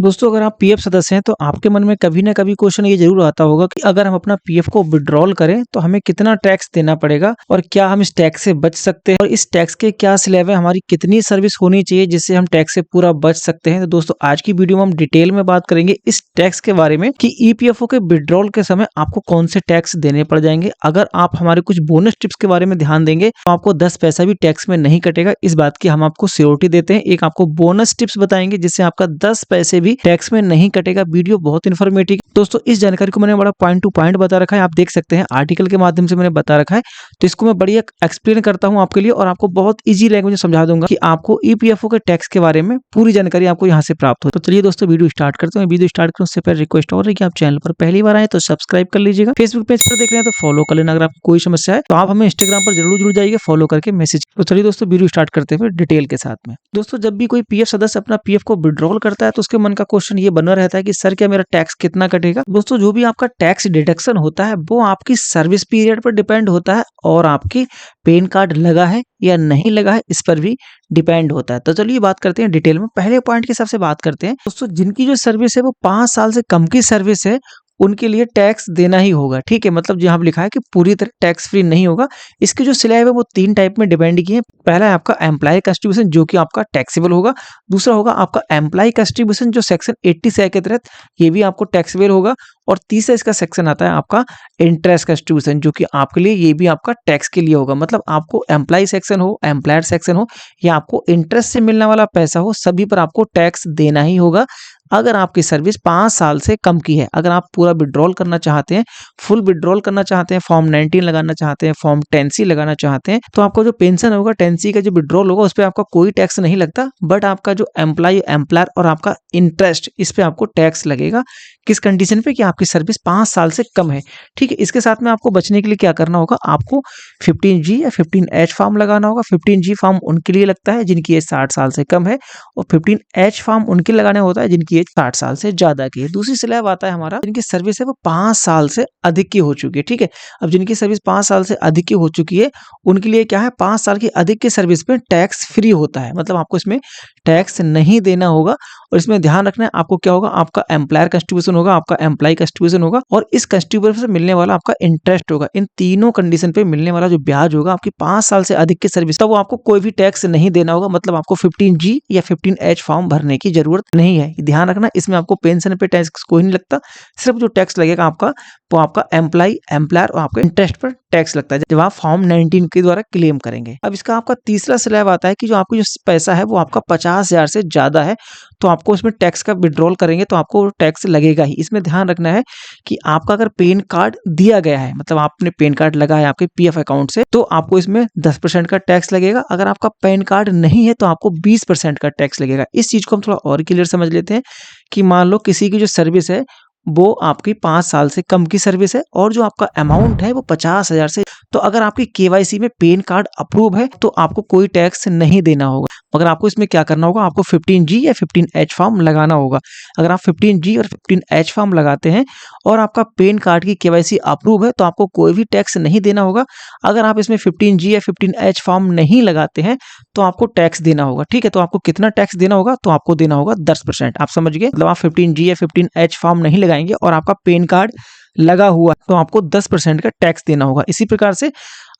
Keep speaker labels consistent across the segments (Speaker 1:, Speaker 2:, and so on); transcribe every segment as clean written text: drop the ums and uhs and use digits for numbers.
Speaker 1: दोस्तों अगर आप पीएफ सदस्य हैं तो आपके मन में कभी ना कभी क्वेश्चन ये जरूर आता होगा कि अगर हम अपना पीएफ को विड्रॉल करें तो हमें कितना टैक्स देना पड़ेगा और क्या हम इस टैक्स से बच सकते हैं और इस टैक्स के क्या स्लैब है, हमारी कितनी सर्विस होनी चाहिए जिससे हम टैक्स से पूरा बच सकते हैं। तो दोस्तों आज की वीडियो में हम डिटेल में बात करेंगे इस टैक्स के बारे में कि ईपीएफओ के विड्रॉल के समय आपको कौन से टैक्स देने पड़ जाएंगे। अगर आप हमारे कुछ बोनस टिप्स के बारे में ध्यान देंगे तो आपको 10 पैसा भी टैक्स में नहीं कटेगा। इस बात की हम आपको श्योरिटी देते हैं। एक आपको बोनस टिप्स बताएंगे जिससे आपका 10 पैसे भी टैक्स में नहीं कटेगा। वीडियो बहुत इन्फॉर्मेटिव दोस्तों, इस जानकारी को मैंने बड़ा पॉइंट टू पॉइंट बता रखा है, आप देख सकते हैं आर्टिकल के माध्यम से मैंने बता रखा है। तो इसको मैं बढ़िया एक्सप्लेन करता हूं आपके लिए और आपको बहुत इजी लैंग्वेज में समझा दूंगा कि आपको ईपीएफओ के टैक्स के बारे में पूरी जानकारी आपको यहां से प्राप्त हो। तो चलिए दोस्तों वीडियो स्टार्ट करते हैं। वीडियो स्टार्ट करने से पहले रिक्वेस्ट और है कि आप चैनल पर पहली बार आए तो सब्सक्राइब कर लीजिएगा। फेसबुक पेज पर देख रहे हैं तो फॉलो कर लेना। अगर आपको कोई समस्या है तो आप हमें इंस्टाग्राम पर जरूर जुड़ जाइए फॉलो करके मैसेज। तो चलिए दोस्तों वीडियो स्टार्ट करते हैं डिटेल के साथ में। दोस्तों जब भी कोई पीएफ सदस्य अपना पीएफ को विड्रॉल करता है तो उसके मन का क्वेश्चन ये बना रहता है कि सर क्या मेरा टैक्स कितना कटेगा। दोस्तों जो भी आपका टैक्स डिडक्शन होता है वो आपकी सर्विस पीरियड पर डिपेंड होता है और आपकी पैन कार्ड लगा है या नहीं लगा है इस पर भी डिपेंड होता है। तो चलिए बात करते हैं डिटेल में। पहले पॉइंट के हिसाब से बात करते हैं। दोस्तों जिनकी जो सर्विस है वो 5 साल से कम की सर्विस है उनके लिए टैक्स देना ही होगा। ठीक है, मतलब जहां लिखा है कि पूरी तरह टैक्स फ्री नहीं होगा। इसकी जो स्लैब है वो 3 टाइप में डिपेंड की है। पहला है आपका एम्प्लॉय कंट्रीब्यूशन जो कि आपका टैक्सेबल होगा। दूसरा होगा आपका एम्प्लॉय कंट्रीब्यूशन जो सेक्शन 80 के तहत ये भी आपको टैक्सेबल होगा। और तीसरा इसका सेक्शन आता है आपका इंटरेस्ट कंट्रीब्यूशन जो कि आपके लिए ये भी आपका टैक्स के लिए होगा। मतलब आपको एम्प्लॉय सेक्शन हो, एम्प्लॉयर सेक्शन हो या आपको इंटरेस्ट से मिलने वाला पैसा हो, सभी पर आपको टैक्स देना ही होगा अगर आपकी सर्विस 5 साल से कम की है। अगर आप पूरा विड्रॉल करना चाहते हैं, फुल विड्रॉल करना चाहते हैं, फॉर्म 19 लगाना चाहते हैं, फॉर्म 10C लगाना चाहते हैं, तो आपको जो पेंशन होगा 10C का जो विड्रॉल होगा उस पर आपका कोई टैक्स नहीं लगता। बट आपका जो एम्प्लॉय, एम्प्लॉयर और आपका इंटरेस्ट इस पे आपको टैक्स लगेगा। किस कंडीशन पे कि आपकी सर्विस 5 साल से कम है। ठीक है, इसके साथ में आपको बचने के लिए क्या करना होगा, आपको 15G या 15H फॉर्म लगाना होगा। 15G फॉर्म उनके लिए लगता है जिनकी एज 60 साल से कम है और 15H फॉर्म उनके लगाने होता है जिनकी एज 60 साल से ज्यादा की है। दूसरी स्लैब आता है हमारा जिनकी सर्विस है वो 5 साल से अधिक की हो चुकी है। ठीक है, अब जिनकी सर्विस 5 साल से अधिक की हो चुकी है उनके लिए क्या है, 5 साल की अधिक की सर्विस पे टैक्स फ्री होता है। मतलब आपको इसमें टैक्स नहीं देना होगा। और इसमें ध्यान रखना है आपको क्या होगा, आपका एम्प्लॉयर कंट्रीब्यूशन होगा, आपका एम्प्लॉय कंट्रीब्यूशन होगा और इस कंट्रीब्यूशन से मिलने वाला आपका इंटरेस्ट होगा। इन तीनों कंडीशन पे मिलने वाला जो ब्याज होगा आपकी 5 साल से अधिक की सर्विस, तब वो आपको कोई भी टैक्स नहीं देना होगा। मतलब आपको 15G या 15H फॉर्म भरने की जरूरत नहीं है। ध्यान रखना, इसमें आपको पेंशन पे टैक्स कोई नहीं लगता। सिर्फ जो टैक्स लगेगा आपका वो आपका एम्प्लॉय, एम्प्लॉयर और आपका इंटरेस्ट पर टैक्स लगता है जब आप फॉर्म 19 के द्वारा क्लेम करेंगे। अब इसका आपका तीसरा स्लैब आता है कि जो आपको जो पैसा है वो आपका 50,000 से ज्यादा है तो आपको इसमें टैक्स का विड्रॉल करेंगे तो आपको टैक्स लगेगा ही। इसमें ध्यान रखना है कि आपका अगर पैन कार्ड दिया गया है, मतलब आपने पैन कार्ड लगाया आपके पीएफ अकाउंट से, तो आपको इसमें 10% का टैक्स लगेगा। अगर आपका पैन कार्ड नहीं है तो आपको 20% का टैक्स लगेगा। इस चीज को हम थोड़ा और क्लियर समझ लेते हैं कि मान लो किसी की जो सर्विस है वो आपकी 5 साल से कम की सर्विस है और जो आपका अमाउंट है वो 50,000 से, तो अगर आपकी केवाईसी में पैन कार्ड अप्रूव है तो आपको कोई टैक्स नहीं देना होगा। मगर आपको इसमें क्या करना होगा, आपको 15G या 15H फॉर्म लगाना होगा। अगर आप 15G और 15H फॉर्म लगाते हैं और आपका पैन कार्ड की केवाईसी अप्रूव है तो आपको कोई भी टैक्स नहीं देना होगा। अगर आप इसमें 15G या 15H फॉर्म नहीं लगाते हैं तो आपको टैक्स देना होगा। ठीक है, तो आपको कितना टैक्स देना होगा, तो आपको देना होगा 10%। आप समझ गए, मतलब आप 15G या 15H फॉर्म नहीं लगाएंगे और आपका पैन कार्ड लगा हुआ तो आपको 10% का टैक्स देना होगा। इसी प्रकार से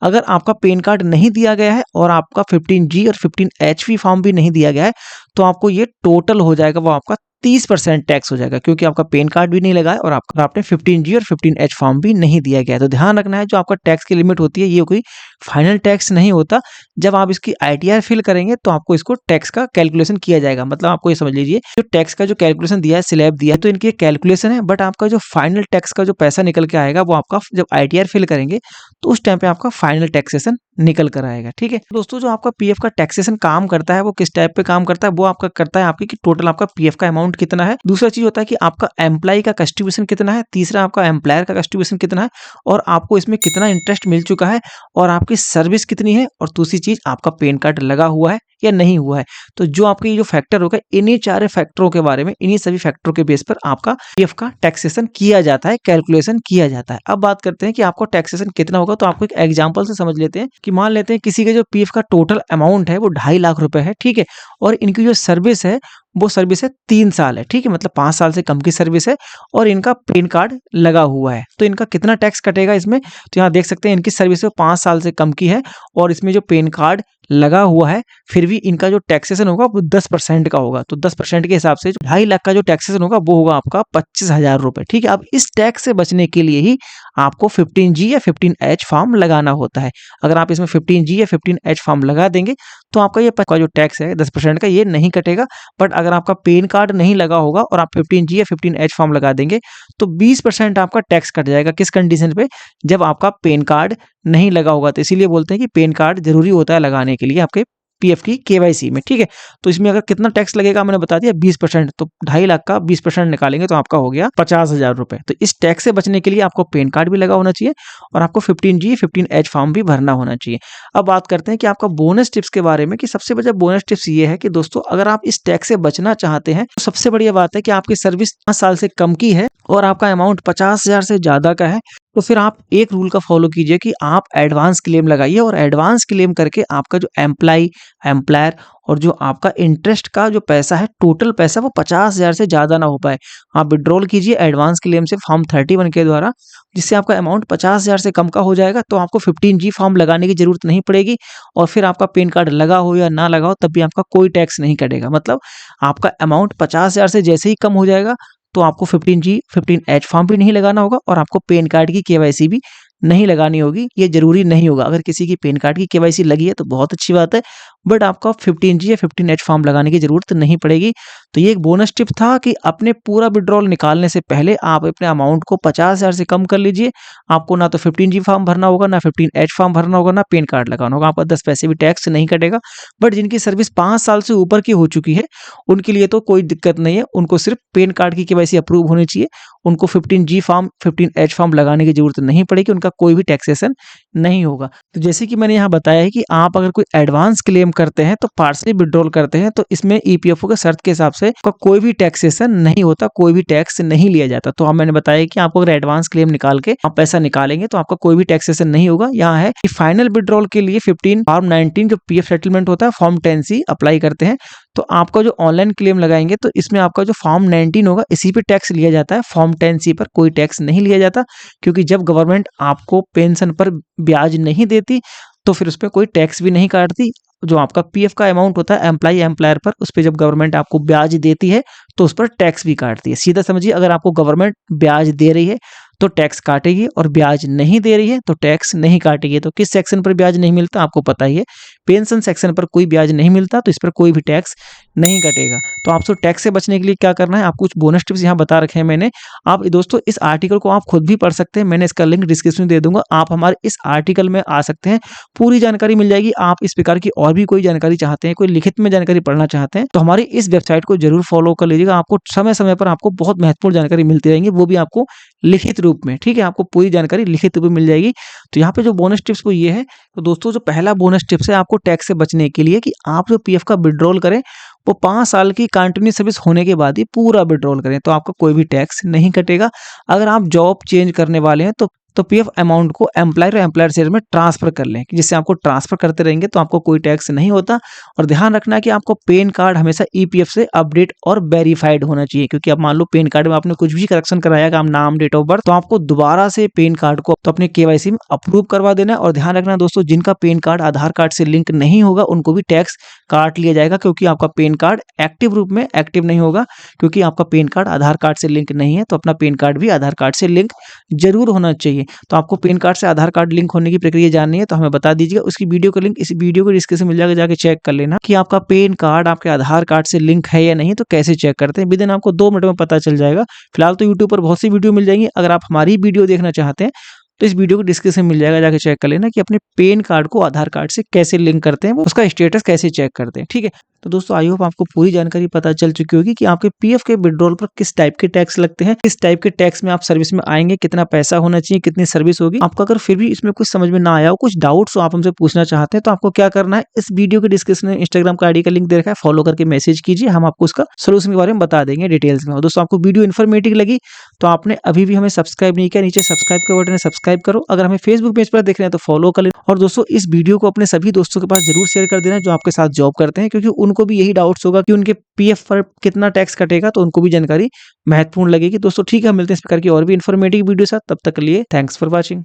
Speaker 1: अगर आपका पैन कार्ड नहीं दिया गया है और आपका 15G और 15H फॉर्म भी नहीं दिया गया है तो आपको ये टोटल हो जाएगा वो आपका 30% टैक्स हो जाएगा, क्योंकि आपका पैन कार्ड भी नहीं लगा है और आपने 15G और 15H फॉर्म भी नहीं दिया गया है। तो ध्यान रखना है जो आपका टैक्स की लिमिट होती है ये कोई फाइनल टैक्स नहीं होता। जब आप इसकी आईटीआर फिल करेंगे तो आपको इसको टैक्स का कैलकुलेशन किया जाएगा। मतलब आपको ये समझ लीजिए जो टैक्स का जो कैलकुलेशन दिया है, स्लैब दिया है, तो इनकी कैलकुलेशन है, बट आपका जो फाइनल टैक्स का जो पैसा निकल के आएगा वो आपका जब आईटीआर फिल करेंगे तो उस टाइम पे आपका फाइनल टैक्सेशन निकल कर आएगा। ठीक है दोस्तों, जो आपका पीएफ का टैक्सेशन काम करता है वो किस टाइप पे काम करता है, वो आपका करता है आपकी कि टोटल आपका पीएफ का अमाउंट कितना है। दूसरा चीज होता है कि आपका एम्प्लॉय का कंट्रीब्यूशन कितना है। तीसरा आपका एम्प्लॉयर का कंट्रीब्यूशन कितना है और आपको इसमें कितना इंटरेस्ट मिल चुका है और आपकी सर्विस कितनी है। और दूसरी चीज आपका पैन कार्ड लगा हुआ है या नहीं हुआ है। तो जो आपके ये जो फैक्टर होगा, इन्हीं 4 फैक्टरों के बारे में, इन्हीं सभी फैक्टरों के बेस पर आपका पीएफ का टैक्सेशन किया जाता है, कैलकुलेशन किया जाता है। अब बात करते हैं कि आपको टैक्सेशन कितना होगा, तो आपको एक एग्जांपल से समझ लेते हैं कि मान लेते हैं किसी के जो पीएफ का टोटल अमाउंट है वो 2.5 लाख रुपए है, ठीक है? और इनकी जो सर्विस है वो सर्विस है 3 साल है, ठीक है? मतलब 5 साल से कम की सर्विस है और इनका पैन कार्ड लगा हुआ है। तो इनका कितना टैक्स कटेगा इसमें? तो यहाँ देख सकते हैं इनकी सर्विस 5 साल से कम की है और इसमें जो पैन कार्ड लगा हुआ है, फिर भी इनका जो टैक्सेशन होगा वो 10% का होगा। तो 10% के हिसाब से 2.5 लाख का जो टैक्सेशन होगा वो होगा आपका 25,000 रुपए, ठीक है? अब इस टैक्स से बचने के लिए ही आपको 15G या 15H फॉर्म लगाना होता है। अगर आप इसमें 15G या 15H फॉर्म लगा देंगे तो आपका ये का जो टैक्स है 10% का, ये नहीं कटेगा। बट अगर आपका पैन कार्ड नहीं लगा होगा और आप 15G या 15H फॉर्म लगा देंगे तो 20% आपका टैक्स कट जाएगा। किस कंडीशन पे? जब आपका पैन कार्ड नहीं लगा होगा। तो इसीलिए बोलते हैं कि पैन कार्ड जरूरी होता है लगाने के लिए आपके पीएफ की केवाईसी में, ठीक है? तो इसमें अगर कितना टैक्स लगेगा मैंने बता दिया 20%, तो 2.5 लाख का 20% निकालेंगे तो आपका हो गया 50,000 रुपए। तो इस टैक्स से बचने के लिए आपको पैन कार्ड भी लगा होना चाहिए और आपको 15G 15H फॉर्म भी भरना होना चाहिए। अब बात करते हैं कि आपका बोनस टिप्स के बारे में, कि सबसे बड़ा बोनस टिप्स ये है कि दोस्तों अगर आप इस टैक्स से बचना चाहते हैं तो सबसे बढ़िया बात है कि आपकी सर्विस 5 साल से कम की है और आपका अमाउंट 50,000 से ज्यादा का है, तो फिर आप एक रूल का फॉलो कीजिए कि आप एडवांस क्लेम लगाइए और एडवांस क्लेम करके आपका जो एम्प्लॉयर और जो आपका इंटरेस्ट का जो पैसा है, टोटल पैसा वो 50,000 से ज़्यादा ना हो पाए। आप विड्रॉल कीजिए एडवांस क्लेम से फॉर्म 31 के द्वारा, जिससे आपका अमाउंट 50,000 से कम का हो जाएगा। तो आपको 15G फॉर्म लगाने की जरूरत नहीं पड़ेगी और फिर आपका पैन कार्ड लगा हो या ना लगा हो तब भी आपका कोई टैक्स नहीं कटेगा। मतलब आपका अमाउंट 50,000 से जैसे ही कम हो जाएगा तो आपको 15G 15H फॉर्म भी नहीं लगाना होगा और आपको पैन कार्ड की केवाईसी भी नहीं लगानी होगी। ये जरूरी नहीं होगा। अगर किसी की पैन कार्ड की केवाईसी लगी है तो बहुत अच्छी बात है, बट आपका 15G या 15H फॉर्म लगाने की जरूरत नहीं पड़ेगी। तो ये एक बोनस टिप था कि अपने पूरा विड्रॉल निकालने से पहले आप अपने अमाउंट को 50,000 से कम कर लीजिए। आपको ना तो 15G फॉर्म भरना होगा, ना 15H फॉर्म भरना होगा, ना पैन कार्ड लगाना होगा। आपका 10 पैसे भी टैक्स नहीं कटेगा। बट जिनकी सर्विस 5 साल से ऊपर की हो चुकी है उनके लिए तो कोई दिक्कत नहीं है। उनको सिर्फ पैन कार्ड की केवाईसी अप्रूव होनी चाहिए। उनको 15G फॉर्म 15H फॉर्म लगाने की जरूरत नहीं पड़ेगी। उनका कोई भी टैक्सेशन नहीं होगा। तो जैसे कि मैंने यहाँ बताया है कि आप अगर कोई एडवांस क्लेम करते हैं तो पार्सली विड्रॉल करते हैं तो इसमें ईपीएफओ के शर्त के हिसाब से आपका कोई भी टैक्सेशन नहीं होता, कोई भी टैक्स नहीं लिया जाता। तो हम मैंने बताया कि आपको अगर एडवांस क्लेम निकाल के आप पैसा निकालेंगे तो आपका कोई भी टैक्सेशन नहीं होगा। यहाँ है कि फाइनल विड्रॉल के लिए 15 फॉर्म 19 जो पीएफ सेटलमेंट होता है फॉर्म 10C अप्लाई करते हैं। तो आपका जो ऑनलाइन क्लेम लगाएंगे तो इसमें आपका जो फॉर्म 19 होगा इसी पे टैक्स लिया जाता है। फॉर्म 10C पर कोई टैक्स नहीं लिया जाता, क्योंकि जब गवर्नमेंट आपको पेंशन पर ब्याज नहीं देती तो फिर उस पर कोई टैक्स भी नहीं काटती। जो आपका पीएफ का अमाउंट होता है एम्प्लायर पर, उस पर जब गवर्नमेंट आपको ब्याज देती है तो उस पर टैक्स भी काटती है। सीधा समझिए, अगर आपको गवर्नमेंट ब्याज दे रही है तो टैक्स काटेगी और ब्याज नहीं दे रही है तो टैक्स नहीं काटेगी। तो किस सेक्शन पर ब्याज नहीं मिलता आपको पता ही है, पेंशन सेक्शन पर कोई ब्याज नहीं मिलता, तो इस पर कोई भी टैक्स नहीं कटेगा। तो आपको टैक्स से बचने के लिए क्या करना है, आप कुछ बोनस टिप्स यहाँ बता रखे हैं मैंने। आप दोस्तों इस आर्टिकल को आप खुद भी पढ़ सकते हैं, मैंने इसका लिंक डिस्क्रिप्शन में दे दूंगा। आप हमारे इस आर्टिकल में आ सकते हैं, पूरी जानकारी मिल जाएगी। आप इस प्रकार की और भी कोई जानकारी चाहते हैं, कोई लिखित में जानकारी पढ़ना चाहते हैं तो हमारी इस वेबसाइट को जरूर फॉलो कर लीजिएगा। आपको समय समय पर आपको बहुत महत्वपूर्ण जानकारी मिलती रहेंगी, वो भी आपको लिखित रूप में, ठीक है? आपको पूरी जानकारी लिखित रूप में मिल जाएगी। तो यहाँ पे जो बोनस टिप्स वो ये है। तो दोस्तों जो पहला बोनस टिप्स है आपको टैक्स से बचने के लिए, कि आप जो पीएफ का विड्रॉल करें वो 5 साल की कंटिन्यू सर्विस होने के बाद ही पूरा विड्रॉल करें, तो आपका कोई भी टैक्स नहीं कटेगा। अगर आप जॉब चेंज करने वाले हैं तो पीएफ अमाउंट को एम्प्लॉयर शेयर में ट्रांसफर कर लें, जिससे आपको ट्रांसफर करते रहेंगे तो आपको कोई टैक्स नहीं होता। और ध्यान रखना है कि आपको पैन कार्ड हमेशा ईपीएफ से अपडेट और वेरीफाइड होना चाहिए, क्योंकि अब मान लो पैन कार्ड में आपने कुछ भी करेक्शन कराया, काम नाम डेट ऑफ बर्थ, तो आपको दोबारा से पैन कार्ड को तो अपने केवाईसी में अप्रूव करवा देना है। और ध्यान रखना दोस्तों, जिनका पैन कार्ड आधार कार्ड से लिंक नहीं होगा उनको भी टैक्स काट लिया जाएगा, क्योंकि आपका पैन कार्ड एक्टिव रूप में एक्टिव नहीं होगा, क्योंकि आपका पैन कार्ड आधार कार्ड से लिंक नहीं है। तो अपना पैन कार्ड भी आधार कार्ड से लिंक जरूर होना चाहिए। तो आपको पैन कार्ड से आधार कार्ड लिंक होने की प्रक्रिया जाननी है तो हमें बता दीजिएगा। उसकी वीडियो का लिंक इस वीडियो को डिस्क्रिप्शन मिल जाएगा, जाके चेक कर लेना कि आपका पैन कार्ड आपके आधार कार्ड से लिंक है या नहीं। तो कैसे चेक करते हैं, विदिन आपको 2 मिनट में पता चल जाएगा। फिलहाल तो यूट्यूब पर बहुत सी वीडियो मिल जाएंगी। अगर आप हमारी वीडियो देखना चाहते हैं तो इस वीडियो को डिस्क्रिप्शन मिल जाएगा, जाके चेक कर लेना कि अपने पैन कार्ड को आधार कार्ड से कैसे लिंक करते हैं, उसका स्टेटस कैसे चेक करते हैं, ठीक है? तो दोस्तों आई होप आपको पूरी जानकारी पता चल चुकी होगी कि आपके पीएफ के विड्रॉल पर किस टाइप के टैक्स लगते हैं, किस टाइप के टैक्स में आप सर्विस में आएंगे, कितना पैसा होना चाहिए, कितनी सर्विस होगी। आपको अगर फिर भी इसमें कुछ समझ में ना आया हो, कुछ डाउट्स हो, आप हमसे पूछना चाहते हैं, तो आपको क्या करना है, इस वीडियो के डिस्क्रिप्शन में इंस्टाग्राम का आईडी का लिंक दे रखा है, फॉलो करके मैसेज कीजिए, हम आपको उसका सोल्यूशन के बारे में बता देंगे डिटेल्स में। और दोस्तों आपको वीडियो इन्फॉर्मेटिव लगी तो आपने अभी भी हमें सब्सक्राइब नहीं किया, नीचे सब्सक्राइब का बटन है, सब्सक्राइब करो। अगर हमें फेसबुक पेज पर देख रहे हैं तो फॉलो कर लें। और दोस्तों इस वीडियो को अपने सभी दोस्तों के पास जरूर शेयर कर देना जो आपके साथ जॉब करते हैं, क्योंकि उनको भी यही डाउट्स होगा कि उनके पीएफ पर कितना टैक्स कटेगा, तो उनको भी जानकारी महत्वपूर्ण लगेगी। दोस्तों ठीक है, मिलते हैं इस प्रकार की और भी इन्फॉर्मेटिव वीडियो साथ, तब तक के लिए थैंक्स फॉर वॉचिंग।